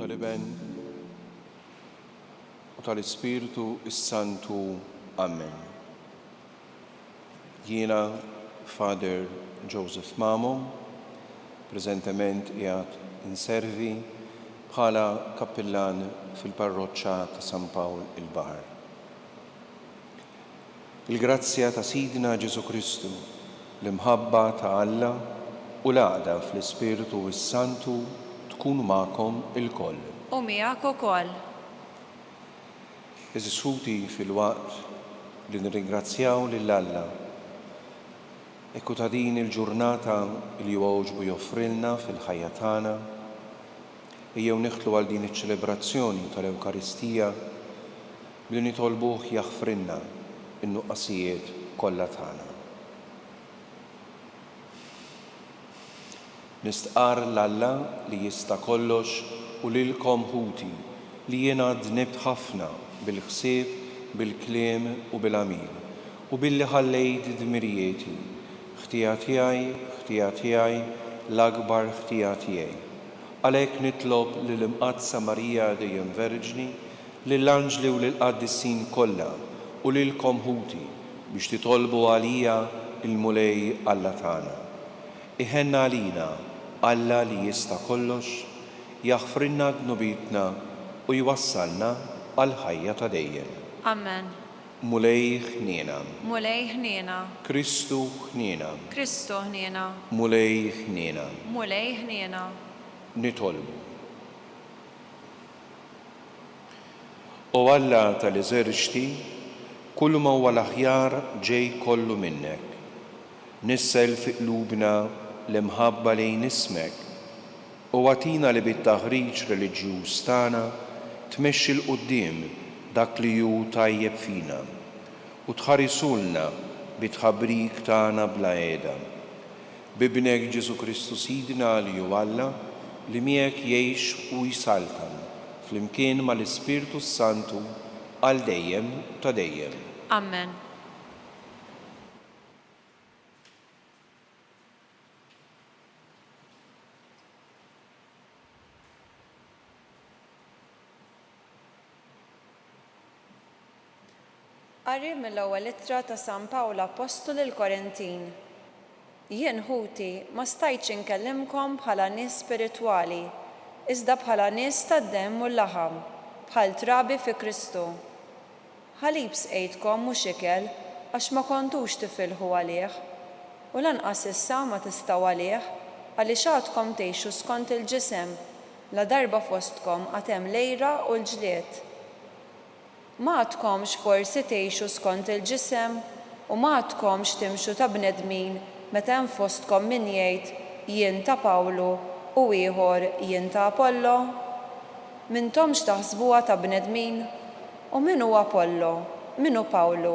tal-Iben u tal-Ispiritu Santu. Amen. Jiena Father Joseph Mamo, preżentement qiegħed inservi bħala kappillan fil-parroċċa ta' San Pawl il-Baħar. Il-grazzja ta' Sidna Ġesu Kristu, l-imħabba ta' Alla u l-għaqda fl-Ispiritu Santu tkun magħkom ilkoll. U miegħek ukoll. Eżissuti fil-waqt li nirringrazzjaw lil Alla ekku ta' din il-ġurnata li huwa oġbu joffrilna fil-ħajja tagħna, ejjew neħtlu għal din iċ-ċelebrazzjoni tal-Ewkaristija billi nitolbuh jaħfrilna in-nuqqasijiet kollha tagħna. Nistqar l-Alla li jista' kollox u lilkom ħuti li jiena dnibt ħafna bil-ħsieb, bil-kliem u bil-għamil u billi ħallejt dmirijieti, ħtija tiegħi, l-akbar ħtija tiegħi. Għalhekk nitlob lill-Imqaddsa Marija dejjem Verġni, lill-Anġli u lill-Qaddissin kollha u lilkom ħuti biex titolbu għalija il-mulej Alla tagħna. Iħenna għalina Alla li jista' kollox, jaħfrilna dnubitna u jwassalna għal ħajja ta' dejjem. Amen. Mulej ħniena. Mulej ħniena. Kristu ħniena. Kristu ħniena. Mulej ħniena. Mulej ħniena. Nitolbu. O Alla tal-eżerċti, kull ma huwa l-aħjar ġej kollu minnek. Nissel fi qlubna l-imħabba lejn ismek u għatina li bit-taħriġ reliġjuż tagħna tmexxi l-qudiem dak li hu tajjeb fina u tħarisulna bit-tħabbrik tagħna bla qiegħda. Bibnek Ġesu Kristu Sidna li hu Alla li miegħek jgħix u jsaltan flimkien mal-Ispiritu Santu għal dejjem ta' dejjem. Amen. Qari mill-ewwel ittra ta' San Pawl Apostolu l-Korintin. Jien ħuti ma stajtx inkellimkom bħala nies spiritwali, iżda bħala nies tad-demm u l-laħam, bħal trabi fi Kristu. Ħalib sqejtkom mhux ikel għax ma kontux tifilħu għalih, u lanqas issa ma tistgħu għalih għaliex għadkom tgħixu skont il-ġisem, la darba fostkom għad hemm lejra u l-ġlied. Ma għadkomx forsi tgħixu skont il-ġisem u ma għadkomx timxu ta' bnedmin meta hemm fostkom min jgħid jien ta' Pawlu u ieħor jien ta' Apollo? M'intomx taħsbuha ta' bnedmin? U min hu Apollo? Min hu Pawlu?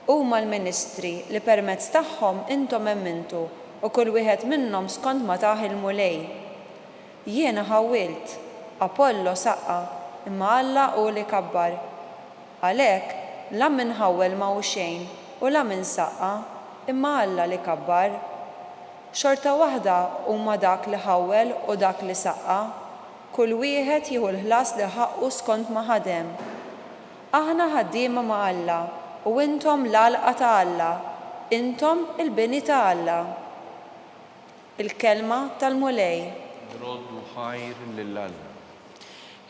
Huma l-ministri li permezz tagħhom intom emmintu u kull wieħed minnhom skont ma tah il-mulej. Jiena ħawwilt, Apollo saqqa, imma Alla hu li kabbar. Għalhekk la min ħawwel ma hu xejn u la min saqqa, imma Alla li kabbar. Xorta waħda huma dak li ħawwel u dak li saqqa, kull wieħed jieħu l-ħlas li ħaqqu skont ma ħadem. Aħna ħaddiema ma' Alla u intom l-għalqa ta' Alla, intom il-bini ta' Alla. Il-kelma tal-mulej. Nroddu ħajr lill-Alla.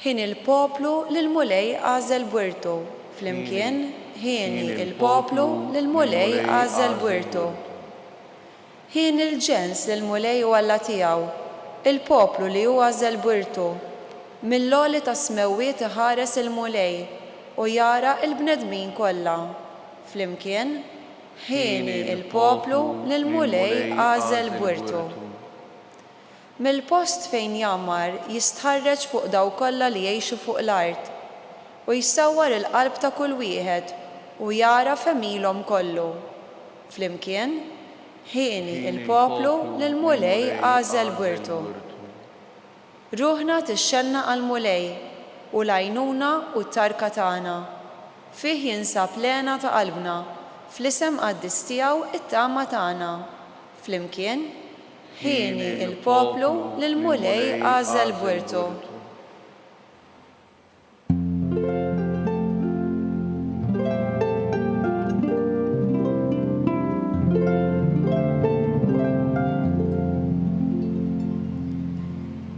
Ħin il-poplu lil-mulej għażel bwirtu, flimkien ħieni il-poplu lil-mulej għażel bwirtu. Ħin il-ġens lil-mulej u Alla tiegħu, il-poplu li hu għażel bwirtu, mill-għoli ta' smewwiet iħares il-mulej u jara l-bnedmin kollha. Flimkien ħieni il-poplu lil-mulej għażel bwirtu. Mill-post fejn jammar jistħarreġ fuq daw kollha li jgħixu fuq l-art u jsawwar il-qalb ta' kull wieħed u jara f'emilhom kollu. Flimkien ħieni il-poplu lil-mulej għażel bwirtu. Ruħna tixxelna għall-mulej u l-għajnuna u t-tarka tagħna. Fih jinsab lena ta' qalbna, fl-isem qaddis tiegħu it-tama tagħna. Flimkien ħieni il-poplu lil-mulej għażel bwirtu.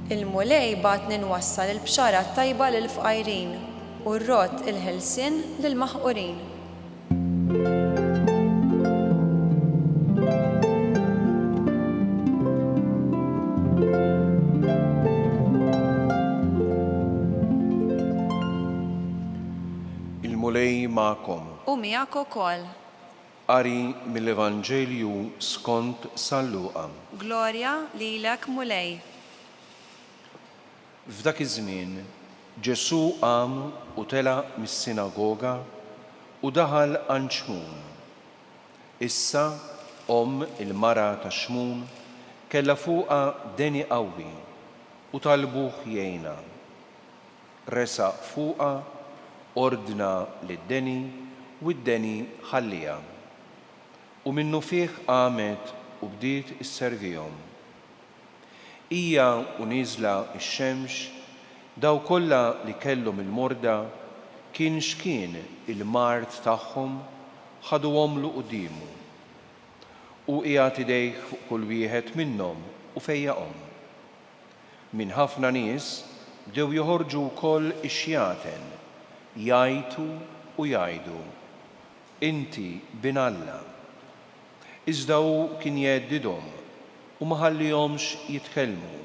Il-mulej batni nwassal il-bxara tajba lill-fqajrin u r-rott il-ħelsien lill-maħqurin. Il-mulej ma'kom. U miegħek ukoll. Qari mill-Evanġelju skont San Luqa. Glorja lilek mulej. F'dak iż-żmien Ġesu qam u tela mis-sinagoga u daħal għand Xmun. Issa il-mara ta' Xmun kellha fuqha deni qawwi u talbuh jgħinha. Resaq fuqha, ordna lid-deni u d-deni ħallija. U minnu fih qamet u bdiet isservihom. Hija u nieżla x-xemx daw kollha li kellhom il-morda kien x'kien il-mart tagħhom ħaduhomlu qudiemu. U qiegħed idejh fuq kull wieħed minnhom u fejjaqhom. Minn ħafna nies bdew joħorġu wkoll ix-xjaten jgħidu u jgħidu: Inti bin Alla. Iżda hu kien jeddidhom u ma ħallihomx jitkellmu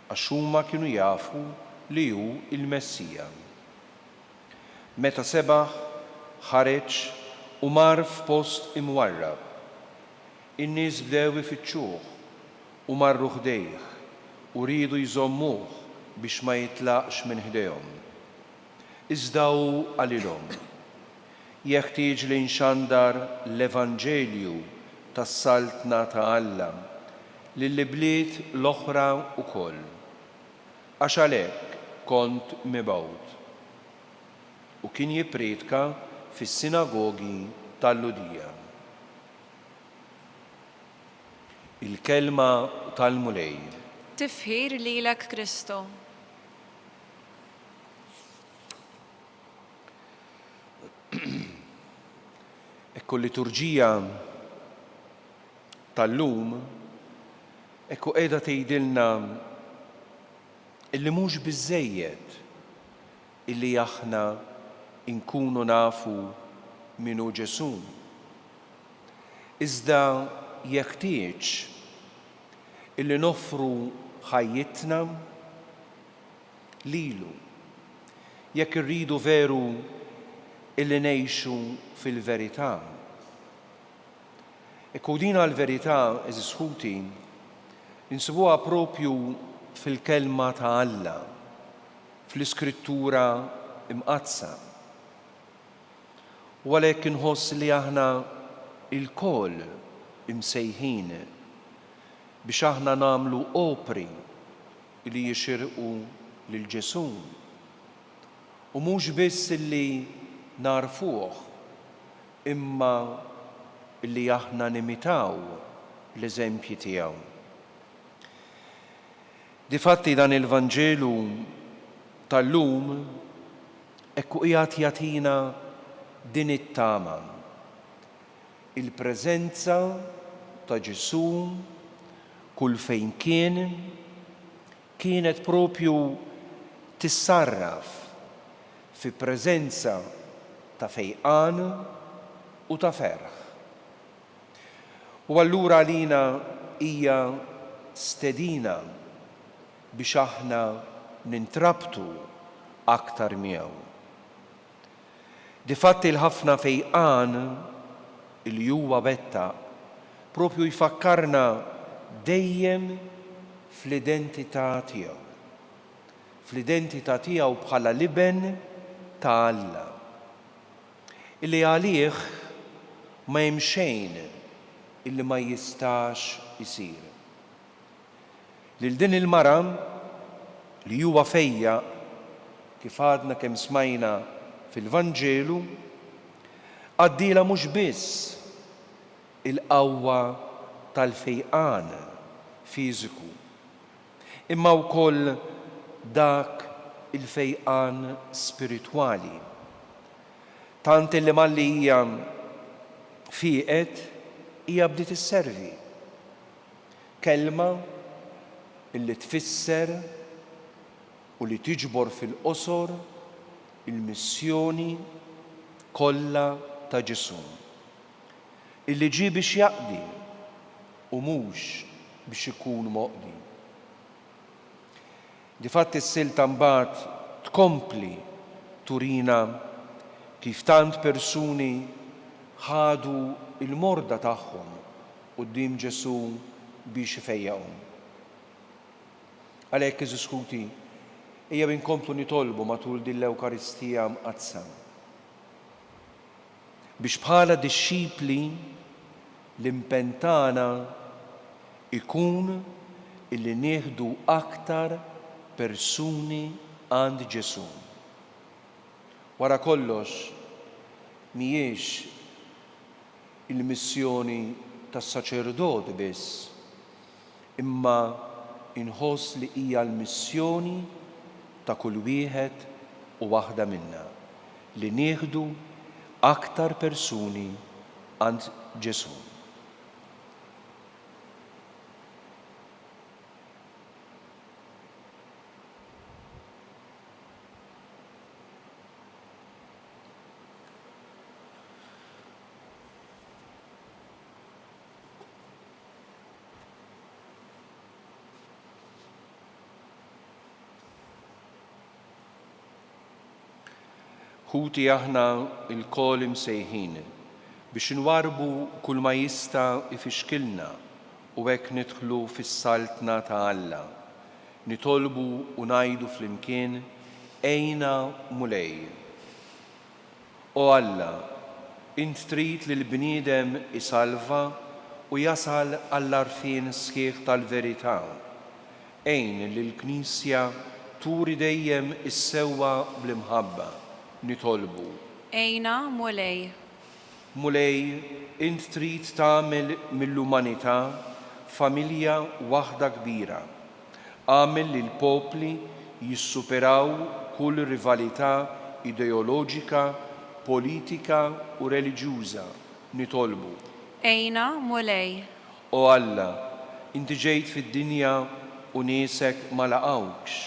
għax huma kienu jafu li hu il-Messija. Meta sebaħ ħareġ u mar f'post imwarrab. In-nies bdew ifittxuh u marru ħdejh u riedu jżommuh biex ma jitlaqx minn ħdejhom. Iżda hu għalilhom: jeħtieġ li nxandar l-Evanġelju tas-saltna ta' Alla lill-bliet l-oħra wkoll, għax għalhekk kont mibgħut. U kien jippredika fis-sinagogi tal-Ludija. Il-kelma tal-mulej. Tifħir lilek Kristu. Ekku liturġija tal-lum ekku qiegħda tgħidilna illi mhux biżżejjed illi aħna nkunu nafu min hu Ġesu. Iżda jeħtieġ illi noffru ħajjitna lilu jekk irridu veru illi ngħixu fil-verità. Ekku din għall-verità, eżis ħuti, insibuha propju fil-kelma ta' Alla, fl-Iskrittura imqazza. U għalhekk inħoss li aħna il-koll imsejħin biex aħna nagħmlu opri li jixirqu lil Ġesu. U mhux biss illi narfuh, imma illi aħna nimitaw l-eżempji tiegħu. Difatti dan il-Vanġelu tal-lum ekku qiegħed jagħtina din it-tama. Il-preżenza ta' Ġesu kull fejn kienet propju tissarraf fi preżenza ta' fejqan u ta' ferħ. U allura għalina hija stedina biex aħna nintrabtu aktar miegħu. Difatti l-ħafna fejqan li huwa betta propju jfakkarna dejjem fl-identità tiegħu. Fl-identità tiegħu bħala liben ta' Alla. Illi għalih ma hemm xejn illi ma jistax isir. Lil din il-mara li huwa fejja kif għadna kemm smajna fil-Vanġelu għaddila mhux biss il-qawwa tal-fejqan fiżiku, imma wkoll dak il-fejqan spiritwali. Tant illi malli hija fieqet hija bdiet isservi. Kelma illi tfisser u li tiġbor fil-qosor il-missjoni kollha ta' Ġesu. Illi ġie biex jaqdi u mhux biex ikun moqdi. Difatt is-silta mbagħad tkompli turina kif tant persuni ħadu il-morda tagħhom quddiem Ġesu biex ifejjaqhom. Għalhekk iżiskuti, ejja inkomplu nitolbu matul din l-Ewkaristija mqazza biex bħala dixxipli l-impenn tagħna ikun illi nieħdu aktar persuni għand Ġesu. Wara kollox mhijiex il-missjoni tas-saċerdoti biss, imma inħoss li hija l-missjoni ta' kull wieħed u waħda minna li nieħdu aktar persuni għand Ġesu. Ħuti aħna il-kol imsejħin biex nwarbu kull ma jista' ifixkilna u hekk nidħlu fis-saltna ta' Alla. Nitolbu u ngħidu flimkien ejna mulej. O Alla, int trid li l-bniedem isalva u jasal għall-għarfien sħiħ tal-verità. Ejn li l-Knisja turi dejjem is-sewwa bl-imħabba. Nitolbu. Ejna mulej. Mulej, int trid tagħmel mill-umanità familja waħda kbira. Għamel li l-popli jissuperaw kull rivalità ideoloġika, politika u reliġjuża. Nitolbu. Ejna mulej. O Alla, inti ġejt fid-dinja u niesek ma laqgħux.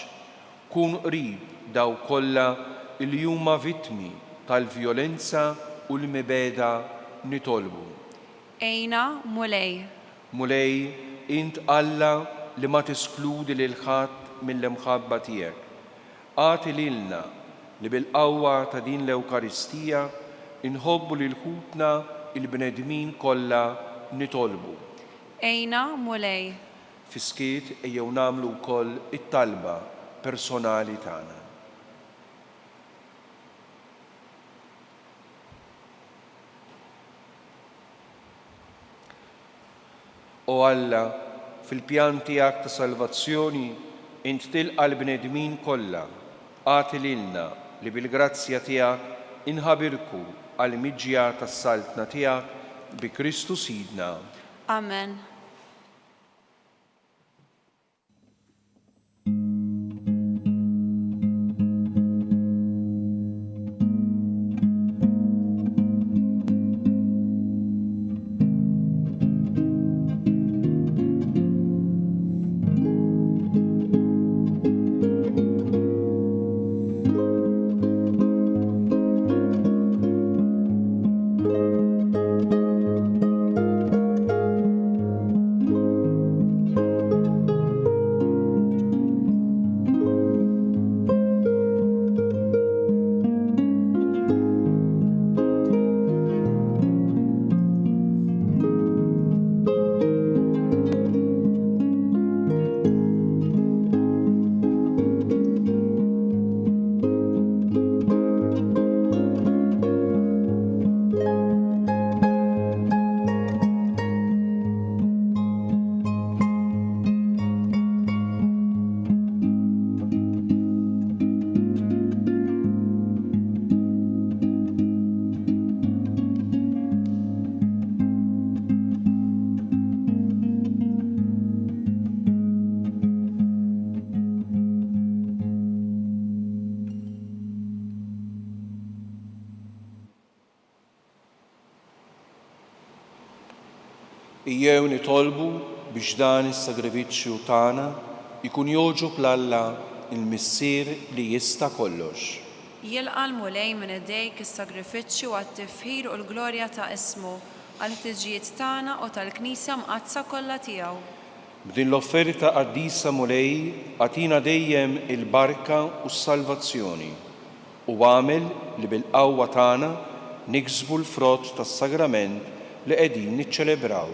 Kun qrib daw kollha li huma vittmi tal-vjolenza u l-mibeda. Nitolbu. Ejna mulej. Mulej, int Alla li ma tiskludi lil ħadd mill-imħabba tiegħek. Għati lilna li bil-qawwa ta' din l-Ewkaristija inħobbu lil ħutna il-bnedmin kollha. Nitolbu. Ejna mulej. Fiskiet ejjew nagħmlu wkoll it-talba personali tagħna. O Alla, fil-pjan tiegħek ta' salvazzjoni, int tilqa' l-bnedmin kollha, għati lilna li bil-grazzja tiegħek inħabirku għall-miġja tas-saltna tiegħek bi Kristu Sidna. Amen. Ejjew nitolbu biex dan is-sagrifiċċju tagħna ikun joġob l-Alla il-Missier li jista' kollox. Jilqa l-mulej minn idejk is-sagrifiċċju għat-tifħir u l-glorja ta' ismu għal-ħtiġijiet tagħna u tal-Knisja mqazza kollha tiegħu. B'din l-offerta qaddisa mulej għatina dejjem il-barka u s-salvazzjoni u għamel li bil-qawwa tagħna niksbu l-frott tas-sagrament li qegħdin niċċelebraw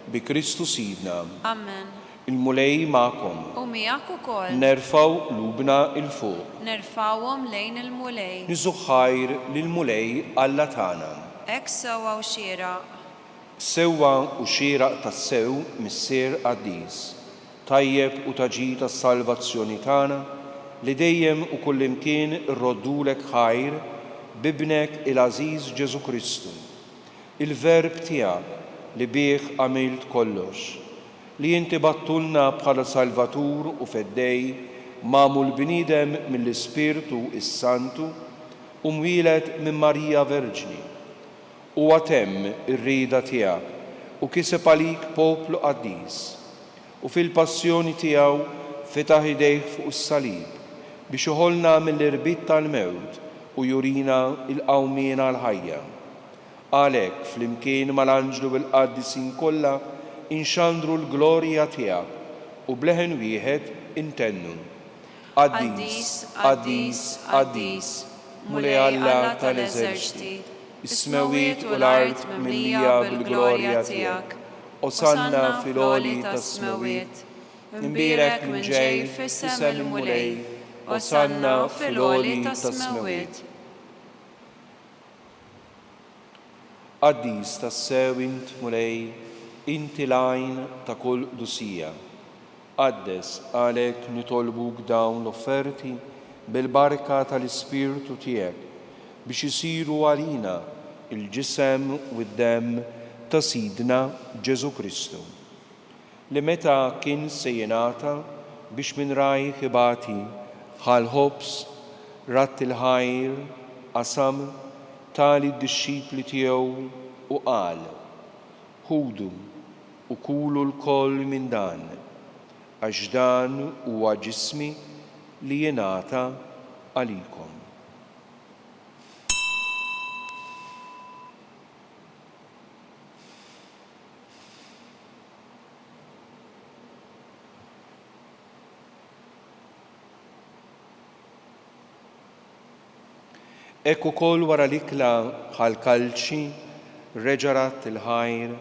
bi Kristu Sidna. Amen. Il-mulej magħkom. U miegħek ukoll. Nerfaw lubna il-fuq. Nerfawhom lejn il-mulej. Niżuħħajr lill-mulej Alla tagħna. Hekk sewwa u xieraq. Sewwa u xieraq tas-sew missier qaddis, tajjeb u taġi tas-salvazzjoni tagħna li dejjem u kullimkien irroddulek ħajr bibnek il-Għażiż Ġesu Kristu, il-Verb tiegħek li bih għamilt kollox, li inti battulna bħala Salvatur u feddej magħmul bniedem mill-Ispirtu is-Santu u mwieled minn Marija Verġni. U għatem ir-rida tiegħek u kiseb għalik poplu qaddis u fil-passjoni tiegħu fetaħ idejh fuq is-salib biex joħolna mill-irbit tal-mewt u jurina il-qawmien għall-ħajja. Għalhekk flimkien mal-anġlu bil-qaddisin kollha inxandru l-glorja tiegħek u bleħen wieħed intennu. Qaddis, qaddis, qaddis, mulej Alla tal-eżerċiti. Is-smawiet u l-art mimlija bil-glorja tiegħek. Osanna fil-għoli tas-smawiet. Imbierek minn ġej f'isem il-mulej. Osanna fil-għoli tas-smawiet. Qaddis tas-sew int mulej, inti l-għajn ta' kull dusija. Qaddes għalhekk nitolbuk dawn l-offerti bil-barka tal-Ispirtu tiegħek biex isiru għalina il-ġisem u d-dem ta' Sidna Ġesu Kristu, li meta kien se jingħata biex minn rajh ibati ħal-ħobs ratt il-ħajr qasam tali d-dixxipli tiegħu u qal: ħudu u kulu l-koll minn dan, għax dan huwa ġismi li jingħata għalikom. Ekku kol wara l-ikla ħal-kalċi reġarat il-ħajr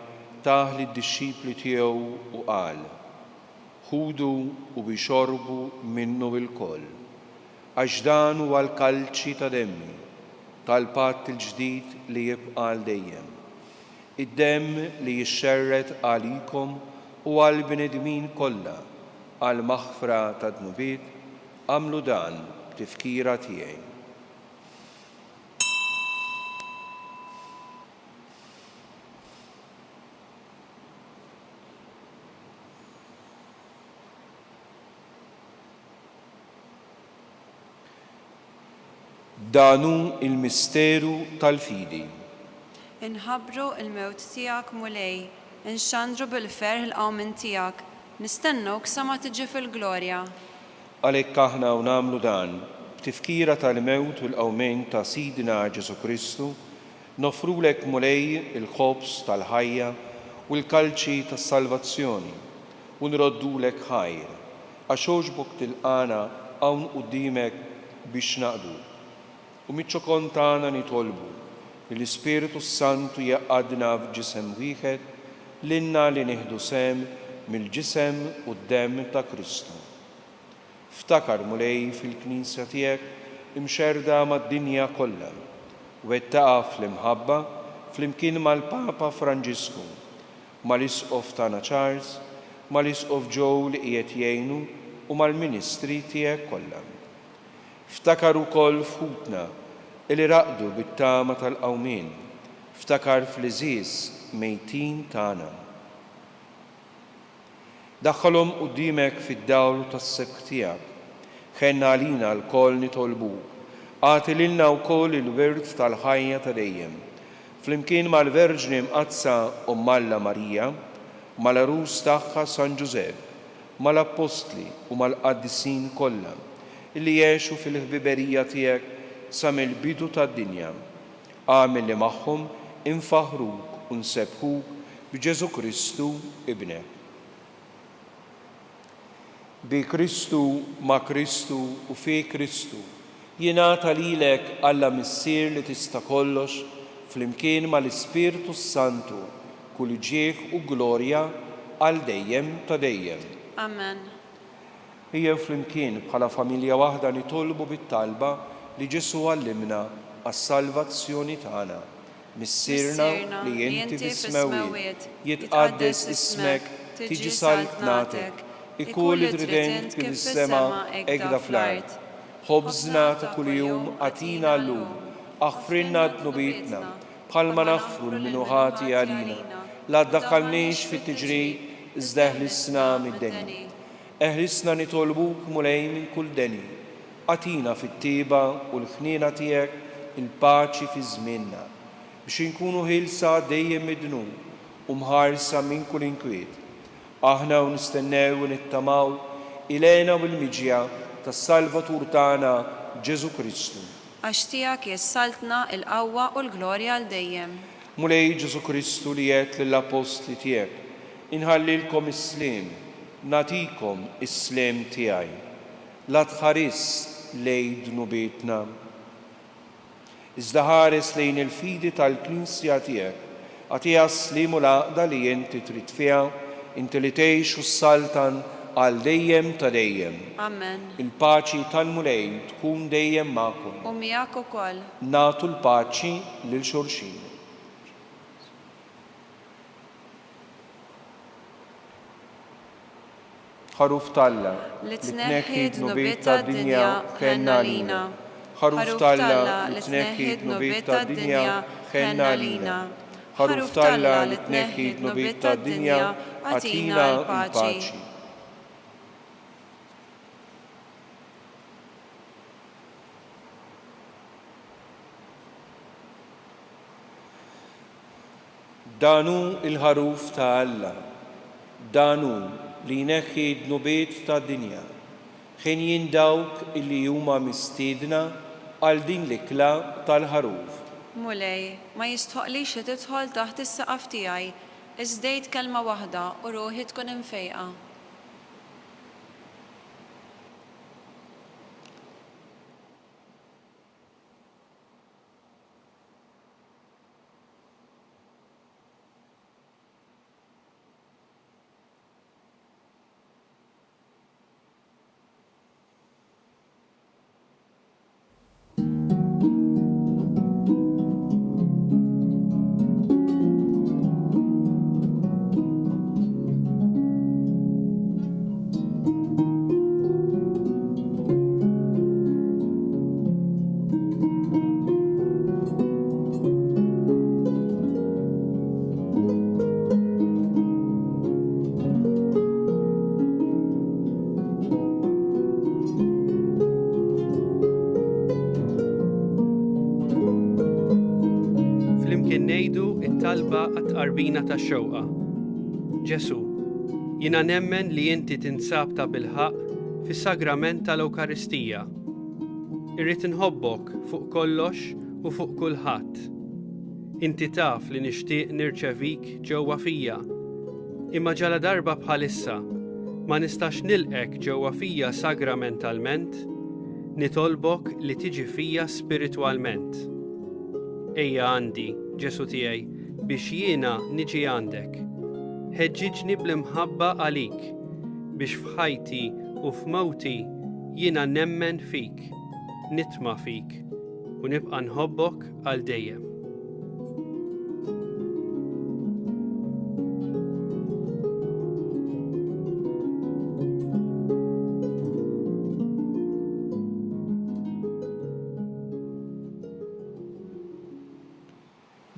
taħ li d-dixxipli tiegħu u qal: ħudu u bixorbu minnu bil-koll, għax dan huwa l-kalċi ta' demmi tal-patt il-ġdid li jibqa' għal dejjem. Id-demm li jixxerret għalikom u għal bnedmin kollha għal maħfra ta' dnubiet għamlu dan b'tifkira tiegħi. Danu il-misteru tal-fidi. Inħabbru il-mewt tiegħek mulej, inxandru bil-ferħ il-qawmin tiegħek, nistennuk sa ma tiġi fil-glorja. Għalhekk aħna u nagħmlu dan, b'tifkira tal-mewt u l-qawmin ta' Sidna Ġesu Kristu, nofrulek mulej il-ħobs tal-ħajja u l-kalċi tas-salvazzjoni u nroddulek ħajr, għax għoġbok tilqana hawn quddiemek biex naqdu. U miċ-ċokon tagħna nitolbu li l-Ispiritu Santu jaqgħadna f'ġisem wieħed lilna li nieħdu sem mill-ġisem u d-demm ta' Kristu. Ftakar mulej fil-Knisja tiegħek imxerda mad-dinja kollha u wettaqa fl-imħabba flimkien mal-Papa Franġisku, mal-Isqof tagħna Charles, mal-Isqof Joe li qiegħed jgħinu u mal-Ministri tiegħek kollha. Ftakar ukoll f'ħutna li raqdu bit-tama tal-qawmien, ftakar fl-iżiż mejtin tagħna. Daħħalhom quddiemek fid-dawl tas-sekk tiegħek, ħenna għalina l-koll nitolbuk, għati lilna wkoll il-wirt tal-ħajja ta' dejjem, flimkien mal-Verġni mqazza Alla Marija, mal-arus tagħha San Ġusepp, mal-Apostli u mal-Qaddisin kollha, li jgħixu fil-ħbiberija tiegħek sa mill-bidu tad-dinja. Għamel li magħhom infaħruk u nsebħuk b'Ġesu Kristu ibnek. Bi Kristu, ma' Kristu u fi Kristu jingħata lilek Alla Missier li tista' kollox flimkien mal-Ispiritu Santu kull ġieħ u glorja għal dejjem ta' dejjem. Amen. Ejjew flimkien bħala familja waħda nitolbu bit-talba li Ġesu għallimna għas-salvazzjoni tagħna. Missierna li inti fis-smawiet, jitqaddes ismek, tiġi saltnatek, ikun li trident kif is-sema hekk fl-art. Ħobżna ta' kuljum għatina llum, aħfrinna d-nubitna, bħalma naħfru l-minuħati għalina, la ddaħħalniex fit-tiġrid, iżda eħlisna mid-deni. Eħlisna nitolbuk mulej minn kull deni, għatina fit-tieba u l-ħniena tiegħek il-paċi fi żmienna, biex inkunu ħilsa dejjem midnu u mħarsa minn kull inkwiet. Aħna u nistennew u nittamaw ilena bil-miġja tas-Salvatur tagħna Ġesu Kristu. Għax tiegħek jessaltna il-qawwa u l-glorja għal dejjem. Mulej Ġesu Kristu li jgħid lill-apostli tiegħek, inħallilkom is-sliem, nagħtikom is-sliem tiegħi. La tħares lejn dnubietna, iżda ħares lejn il-fidi tal-Knisja tiegħek, għatiha s-sliem u l-għaqda li inti trid fiha, inti li tgħix u s-saltan għal dejjem ta' dejjem. Amen. Il-paċi tal-mulej tkun dejjem magħkom. U miegħek ukoll. Nagħtu l-paċi lil xulxin. Ħaruf talla li tneħħi d-nubiet tad-dinja ħenna lina. Ħaruf talla li tneħħi d-nubiet tad-dinja ħenna lina. Ħaruf talla li tneħħi d-nubiet tad-dinja għatina l-paċi. Danu il-ħaruf ta' Alla, danu li jneħħi d-nubiet tad-dinja, ħin dawk illi huma mistiedna għal din l-ikla tal-ħaruf. Mulej, ma jistħoqlix li tidħol taħt is-saqaf tiegħi, iżdejt kelma waħda u ruħi tkun imfejqa. Talba għat-qarbina tax-xewqa. Ġesu, jiena nemmen li inti tinsab ta' bilħaq fis-sagrament tal-Ewkaristija. Irrid inħobbok fuq kollox u fuq kulħadd. Inti taf li nixtieq nirċevik ġewwa fija, imma ġala darba bħalissa ma nistax nilqek ġewwa fija sagramentalment, nitolbok li tiġi fija spiritwalment. Ejja għandi, Ġesu tiegħi, biex jiena niġi għandek. Ħeġġiġni bl-imħabba għalik, biex f'ħajti u f'mewti jiena nemmen fik, nitma fik, u nibqa' nħobbok għal dejjem.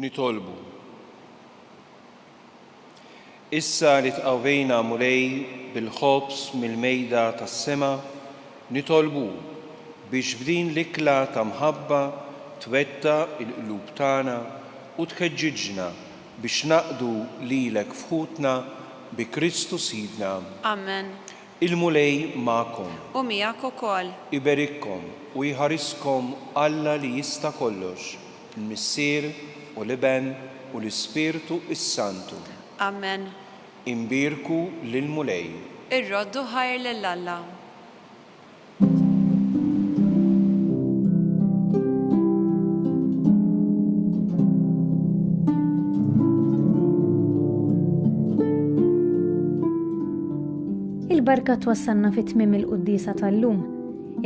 Nitolbu. Issa li tqawwejna mulej bil-ħobs mill-mejda tas-sema, nitolbu biex b'din l-ikla ta' mħabba twetta il-qlub tagħna u tħeġġiġna biex naqdu lilek fħutna bi Kristu Sidna. Amen. Il-mulej ma'kom, u miegħek ukoll. iberikkom u jħariskom Alla li jista' kollox, il-Missier u l-Iben u l-Ispirtu is-Santu. Amen. Imbirku lil-mulej. Irroddu ħajr lill-Alla. Il-barka twassalna fit-tmiem il-Qudiesa tal-lum.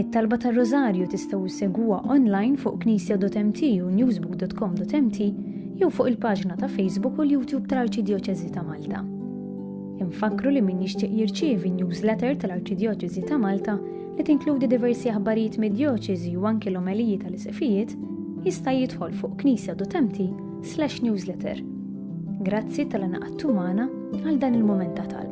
It-talba tar-Rożarju tistgħu ssegwuha online fuq knisja.mt u newsbook.com.mt jew fuq il-paġna ta' Facebook u l-YouTube tal-Arċidjoċeżi ta' Malta. Infakru li min jixtieq jirċievi newsletter tal-Arċidjoċeżi ta' Malta li tinkludi diversi aħbarijiet mid-djoċeżi u anke l-omeliji tal-isqifijiet jista' jidħol fuq knisja.mt/newsletter. Grazzi tal-għanaqattu magħna għal dan il-mument ta' talb.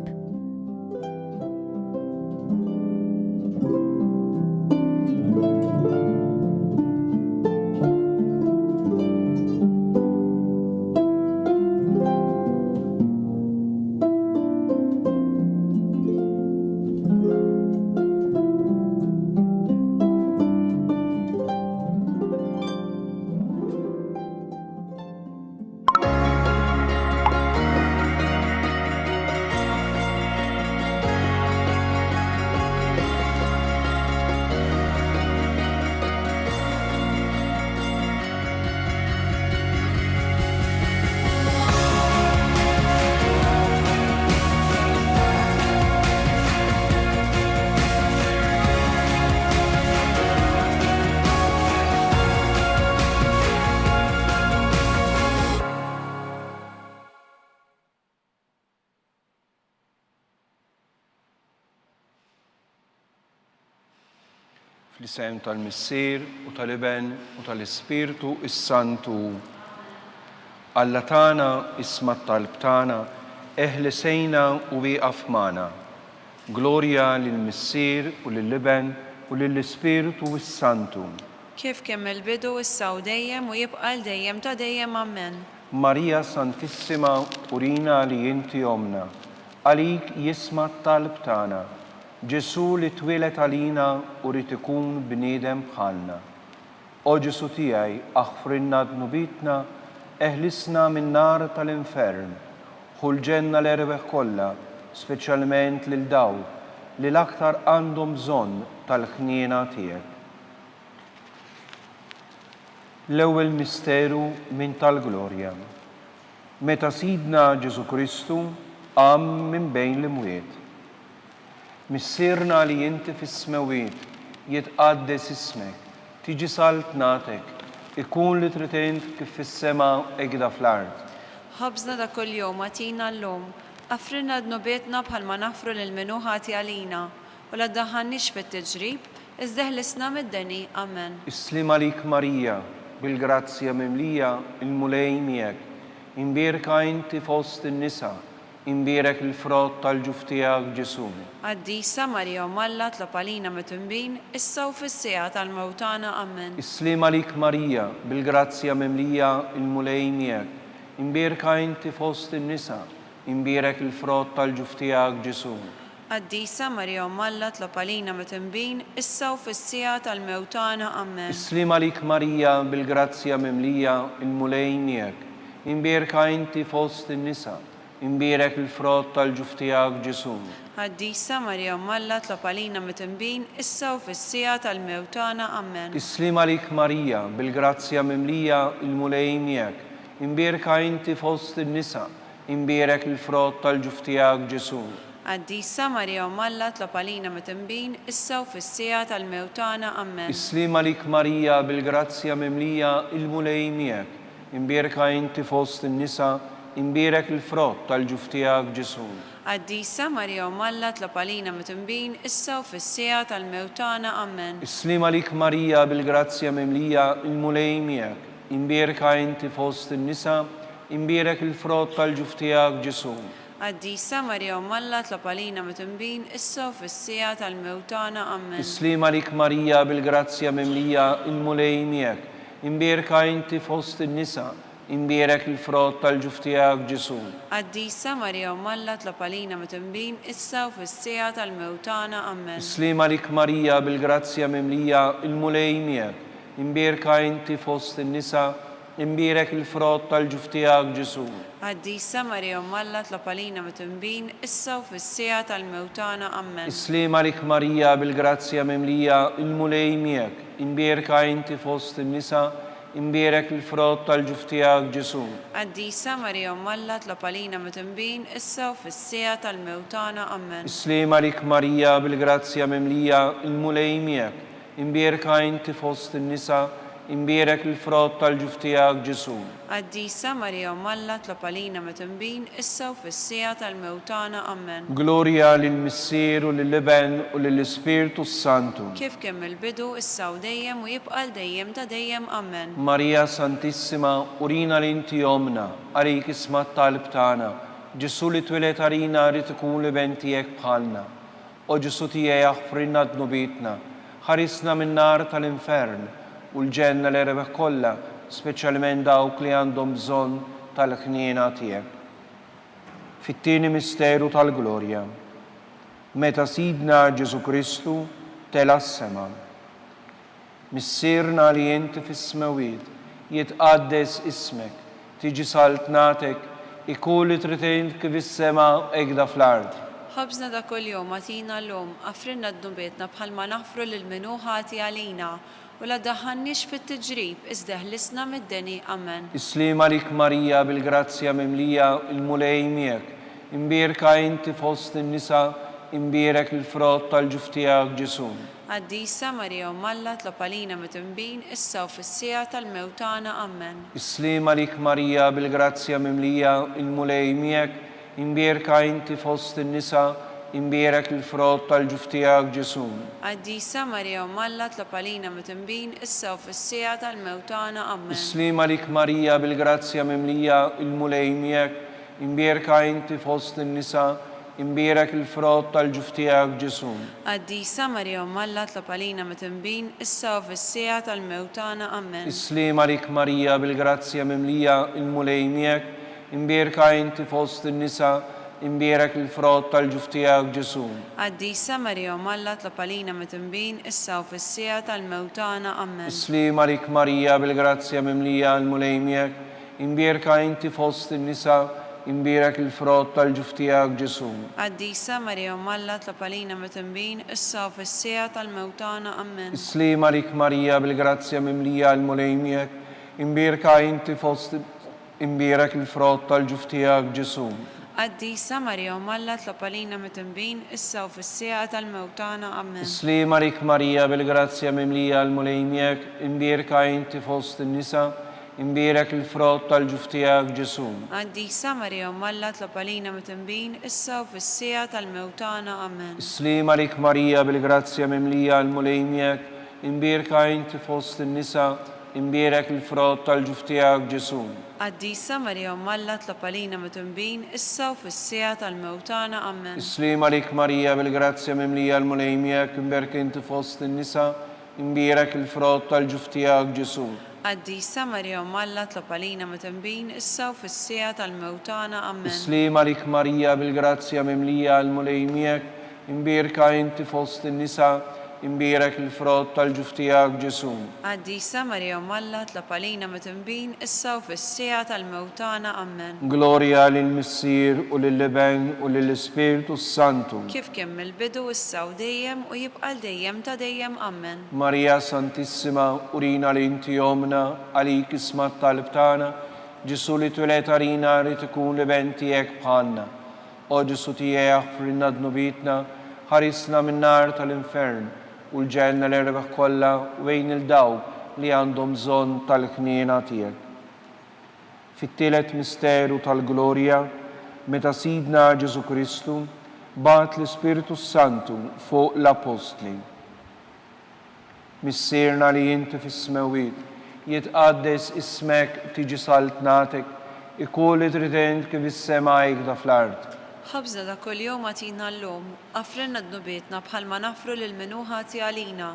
Fl-isem tal-Missier u tal-Iben u tal-Ispirtu is-Santu. Alla tagħna isma' t-talb tagħna eħlisejna u wieqaf magħna. Glorja lill-Missier u lill-Iben u lill-Ispirtu is-Santu. Kif kemm il-bidu issa u dejjem u jibqa' l-dejjem ta' dejjem Amen. Marija Santissima, urina li inti omna, għalik jisma' t-talb tagħna. Ġesu li twilet għalina u rrid ikun bniedem bħalna. O Ġesu tiegħi aħfrinna dnubitna, eħlisna min-nar tal-infern, ħulġenna l-erbeħ kollha, speċjalment lil dawk li l-aktar għandhom bżonn tal-ħniena tiegħek. L-ewwel misteru minn tal-glorja. Meta Sidna Ġesu Kristu qam minn bejn l-imwiet. Missierna li inti fis-smawiet jitqaddes ismek, tiġi saltnatek, ikun li trid int kif fis-sema egda fl-ard. Ħabżna ta' kuljum għatina llum, affrinna dnubietna bħalma nafru lil minu ħati għalina u la ddaħħalniex fit-tiġrib, iżda ħlisna mid-deni. Amen. Islim għalik Marija, bil-grazzja mimlija il-mulej miegħek, imbierka inti fost in-nisa, imbierek il-frott tal-ġuf tiegħek Ġesu. Qaddisa Marija Malla tlob għalina mitumbin, issa u fis-sija tal-mewtana. Amen. Islim għalik Marija, bil-grazzja mimlija il-mulej miegħek, imbierka inti fost in-nisa, imbierek il-frott tal-ġuf tiegħek Ġesu. Qaddisa Marija Malla tlob għalina mitumbin, issa u fis-sija tal-mewtana. Amen. Islim għalik Marija, bil-grazzja mimlija il-mulej miegħek, imbierka inti fost in-nisa, imbierek il-frott tal-ġuf tiegħek Ġesu. Qaddisa Marija Malla tlob għalina mitumbin, issa u fis-sija tal-mewtana. Amen. Islim għalik Marija, bil-grazzja mimlija il-mulej miegħek, imbierka inti fost in-nisa, imbierek il-frott tal-ġuf tiegħek Ġesu. Qaddisa Marija Malla tlob għalina mitumbin, issa u fis-sija tal-mewtana. Amen. Islim għalik Marija, bil-grazzja mimlija il-mulej miegħek, imbierka inti fost in-nisa, imbierek il-frott tal-ġuf tiegħek Ġesu. Qaddisa Marija Malla tlob għalina mitumbin, issa u fis-sija tal-mewtana. Amen. Islim għalik Marija, bil-grazzja mimlija il-mulej miegħek, imbierka inti fost in-nisa, imbierek il-frott tal-ġuf tiegħek Ġesu. Qaddisa Marija Malla tlob għalina mitumbin, issa u fis-sija tal-mewtana. Amen. Islim għalik Marija, bil-grazzja mimlija il-mulej miegħek, imbierka inti fost in-nisa, imbierek il-frott tal-ġuf tiegħek Ġesu. Qaddisa Marja Umm Alla tlab għalina mitnbin issa u fis-sija tal-mewtana. Amen. Slima lik Marija bil-grazzja mimlija il-mulej miegħek, imbierka inti fost in-nisa, imbierek il-frott tal-ġuf tiegħek Ġesu. Qaddisa Marja Umm Alla tlab għalina mitnbin issa u fis-sija tal-mewtana. Amen. Slima lik Marija bil-grazzja mimlija il-mulej miegħek, imbierka inti fost in-nisa, imbierek il-frott tal-ġuf tiegħek Ġesu. Qaddisa Marja Umm Alla tlab għalina mitnbin issa u fis-sija tal-mewtana. Amen. Slima lik Marija bil-grazzja mimlija il-mulej miegħek, imbierka inti fost in-nisa, imbierek il-frott tal-ġuf tiegħek Ġesu. Qaddisa Marja Umm Alla tlab għalina mitnbin issa u fis-sija tal-mewtana. Amen. Gloria lill-Missier u lill-Iben u lill-Ispirtu Santu. Kif kemm il-bidu issa u dejjem u jibqa' dejjem ta' dejjem. Amen. Marija Santissima, urina li inti omna, għalik ismat talb tagħna. Ġesu li twilet għalina rrid ikun l-Iben tiegħek bħalna. O Ġesu tiegħi jaħfrinna dnubitna, ħarisna min-nar tal-infern u l-ġenna li rebeħ kollha, speċjalment dawk li għandhom bżonn tal-ħniena tiegħek. Fit-tieni misteru tal-glorja, meta Sidna Ġesu Kristu tela s-sema. Missirna li inti fis-smawiet, jitqaddes ismek, tiġi saltnatek, ikun li trid kif is-sema hekk fl-ard. Ħobżna da kuljum għatina llum, għafrinna d-dubietna bħalma naħfru lil-minuħati għalina u la daħannix fit-tiġrib, iżdeħlisna mid-deni. Amen. Islima lik Marija bil-grazzja mimlija il-mulej miegħek, imbierka inti fost in-nisa, imbierek il-frott tal-ġuf tiegħek Ġesu. Qaddisa Marja Umm Alla tlab għalina mitnbin issa u fis-sija tal-mewtana. Amen. Islima lik Marija bil-grazzja mimlija il-mulej miegħek, imbierka inti fost in-nisa, imbierek il-frott tal-ġuf tiegħek Ġesu. Qaddisa Marja Umm Alla tlab għalina mitnbin issa u fis-sija tal-mewtana. Amen. Islima lik Marija bil-grazzja mimlija il-mulej miegħek, imbierka inti fost in-nisa, imbierek il-frott tal-ġuf tiegħek Ġesu. Qaddisa Marja Umm Alla tlab għalina mitnbin issa u fis-sija tal-mewtana. Amen. Islima lik Marija bil-grazzja mimlija il-mulej miegħek, imbierka inti fost in-nisa, imbierek il-frott tal-ġuf tiegħek Ġesu. Qaddisa Marja Umm Alla tlab għalina mitnbin issa u fis-sija tal-mewtana. Amen. Islima lik Marija bil-grazzja mimlija il-mulej miegħek, imbierka inti fost in-nisa, imbierek il-frott tal-ġuf tiegħek Ġesu. Qaddisa Marja Umm Alla tlab għalina mitnbin issa u fis-sija tal-mewtana. Amen. Islima lik Marija bil-grazzja mimlija il-mulej miegħek, imbierka inti fost imbierek il-frott tal-ġuf tiegħek Ġesu. Qaddisa Marja Umm Alla tlab għalina mitnbin issa u fis-sija tal-mewtana. Amen. Islima lik Marija bil-grazzja mimlija il-mulej miegħek, imbierka inti fost in-nisa, imbierek il-frott tal-ġuf tiegħek Ġesu. Qaddisa Marja Umm Alla tlab għalina mitnbin issa u fis-sija tal-mewtana. Amen. Islima lik Marija bil-grazzja mimlija il-mulej miegħek, imbierka inti fost in-nisa, imbierek il-frott tal-ġuf tiegħek Ġesu. Qaddisa Marja Umm Alla tlab għalina mitnbin issa u fis-sija tal-mewtana. Amen. Islima lik Marija bil-grazzja mimlija il-mulej miegħek, imbierka inti fost in-nisa, imbierek il-frott tal-ġuf tiegħek Ġesu. Qaddisa Marja Umm Alla tlab għalina mitnbin issa u fis-sija tal-mewtana. Amen. Islima lik Marija bil-grazzja mimlija il-mulej miegħek, imbierka inti fost in-nisa, imbierek il-frott tal-ġuf tiegħek Ġesu. Qaddisa Marja Umm Alla tlab għalina mitnbin issa u fis-sija tal-mewtana. Amen. Gloria lill-Missier u lill-Iben u lill-Ispirtu Santu. Kif kemm il-bidu issa u dejjem u jibqa' dejjem ta' dejjem. Amen. Marija Santissima, urina li inti omna, għalik ismat talb tagħna, Ġesu li twilet għalina rrid ikun l-Iben tiegħek bħalna. O Ġesu tiegħi jaħfrinna dnubitna, ħarisna min-nar tal-infern u l-ġenna li rebeħ kollha wejn il-dawk li għandhom bżonn tal-ħniena tiegħek. Fit-tielet misteru tal-glorja, meta Sidna Ġesu Kristu bagħat l-Ispirtu Santu fuq l-Apostli. Missirna li inti fis-smawiet, jitqaddes ismek, tiġi saltnatek, ikun li trid kif is-sema hekk fl-ard. ħabżna ta' kuljum għatina llum, għafrinna d-nubietna bħalma nafru l-minuħati għalina,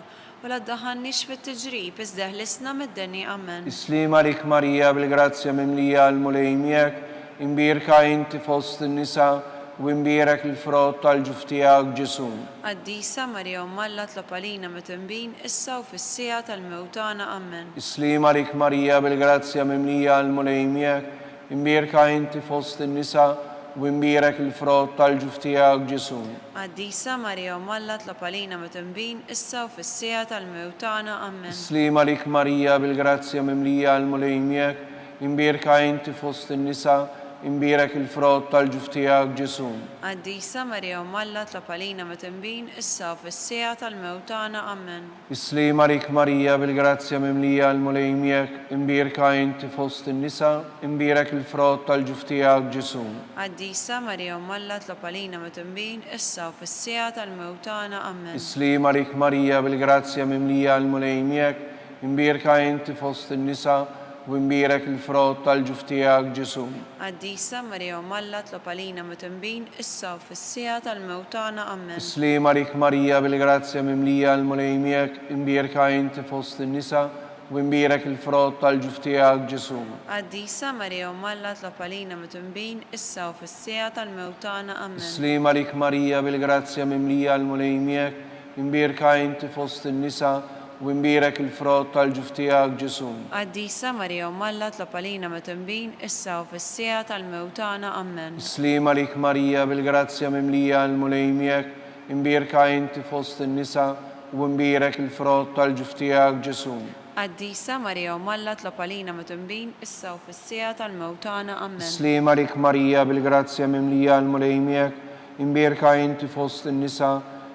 u la ddaħannix fit-tiġrib, iżdeħlisna mid-deni, amen. Islima lik Marija bil-grazzja mimlija l-mulej miegħek, imbierka inti fost in-nisa u imbierek il-frott tal-ġuf tiegħek Ġesu. Qaddisa Marija Umm Alla tlob għalina mit-tinbin, issa u fis-sija tal-mewtana, amen. Islima lik Marija bil-grazzja mimlija l-mulej miegħek, imbierka inti fost in-nisa u imbierek il-frott tal-ġuf tiegħek Ġesu. Qaddisa Marija Umm Alla tlob għalina mit-tinbin, issa u fis-sija tal-mewtana, amen. Islima lik Marija bil-grazzja mimlija l-mulej miegħek, imbierka inti fost in-nisa imbierek il-frott tal-ġuf tiegħek Ġesu. Qaddisa Marija Umm Alla tlob għalina mit-tinbin, issa u fis-sija tal-mewtana, amen. Islima lik Marija bil-grazzja mimlija l-mulej miegħek, imbierka inti fost in-nisa imbierek il-frott tal-ġuf tiegħek Ġesu. Qaddisa Marija Umm Alla tlob għalina mit-tinbin, issa u fis-sija tal-mewtana, amen. Islima lik Marija bil-grazzja mimlija l-mulej miegħek, imbierka inti fost in-nisa u imbierek il-frott tal-ġuf tiegħek Ġesu. Qaddisa Marija Umm Alla tlob għalina mit-tinbin, issa u fis-sija tal-mewtana, amen. Islima lik Marija bil-grazzja mimlija l-mulej miegħek, imbierka inti fost in-nisa u imbierek il-frott tal-ġuf tiegħek Ġesu. Qaddisa Marija Umm Alla tlob għalina mit-tinbin, issa u fis-sija tal-mewtana, amen. Islima lik Marija bil-grazzja mimlija l-mulej miegħek, imbierka inti fost in-nisa u imbierek il-frott tal-ġuf tiegħek Ġesu. Qaddisa Marija Umm Alla tlob għalina mit-tinbin, issa u fis-sija tal-mewtana, amen. Islima lik Marija bil-grazzja mimlija l-mulej miegħek, imbierka inti fost in-nisa u imbierek il-frott tal-ġuf tiegħek Ġesu. Qaddisa Marija Umm Alla tlob għalina mit-tinbin, issa u fis-sija tal-mewtana, amen. Islima lik Marija bil-grazzja mimlija l-mulej miegħek, imbierka inti fost in-nisa